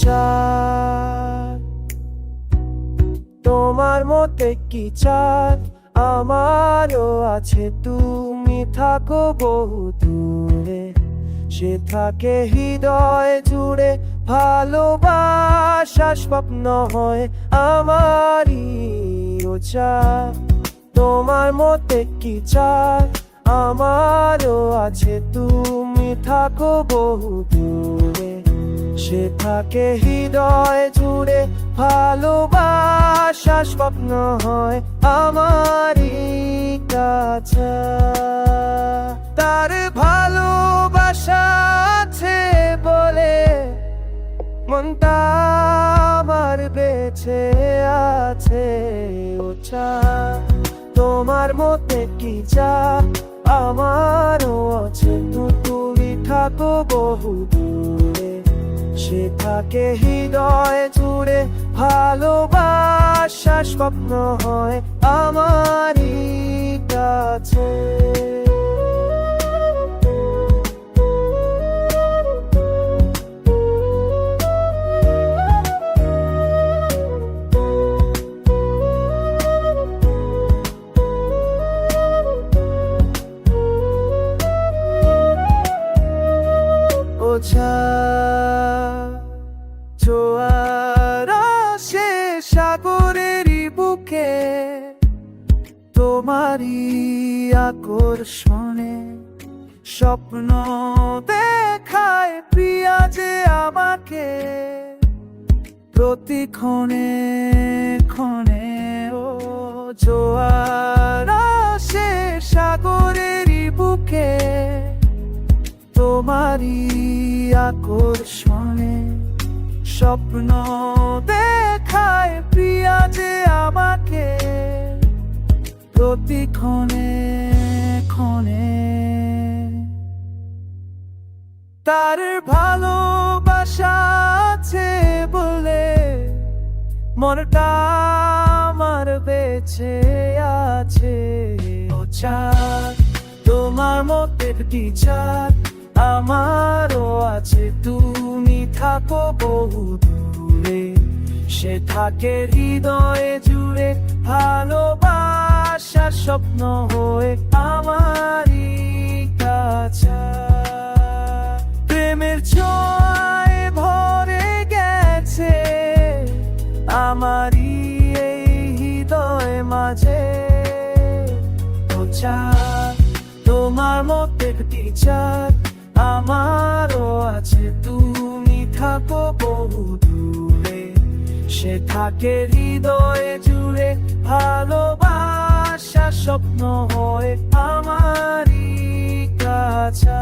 চাঁদ, তোমার মতে কি চাঁদ আমারও আছে। তুমি থাকো বহু দূরে, সে থাকে হৃদয় জুড়ে। ভালোবাসা স্বপ্ন হয় আমারই ও চাঁদ, তোমার মতে কি চাঁদ আমারও আছে। তুমি থাকো বহু দূরে, সে থাকে হৃদয় জুড়ে। ভালোবাসা স্বপ্ন হয় আমারই কাছে। তার ভালোবাসা আছে বলে মনটা আমার বেঁচে আছে ও চাঁদ, তোমার মতে কি চাঁদ আমারও আছে। তুমি থাকো বহু দূরে, সে থাকে হৃদয় জুড়ে। ভালোবাসা স্বপ্ন হয় আমারই কাছে। জোয়ার আসে সাগরেরই বুকে, তোমারই আকর্ষণে স্বপ্ন দেখায় প্রিয়া যে আমাকে। প্রতিক্ষণে ক্ষণে ও জোয়ার আসে সাগরেরই বুকে, তোমারই আকর্ষণে স্বপ্ন দেখায় প্রিয়া যে আমাকে। প্রতিক্ষণে ক্ষণে তার ভালোবাসা আছে বলে মনটা আমার বেঁচে আছে ও চাঁদ, তোমার মতে কি চাঁদ আমারও আছে। তুমি থাকো বহু দূরে, সে থাকে হৃদয়ে জুড়ে। ভালোবাসা স্বপ্ন হয়ে আমারই কাছে। প্রেমের ছোঁয়ায় ভরে গেছে আমারই এই হৃদয় মাঝে ও চাঁদ, তোমার মতে কি চাঁদ আমারও আছে। তুমি থাকো বহু দূরে, সে থাকে হৃদয়ে জুড়ে। ভালোবাসা স্বপ্ন হয় আমারই কাছে।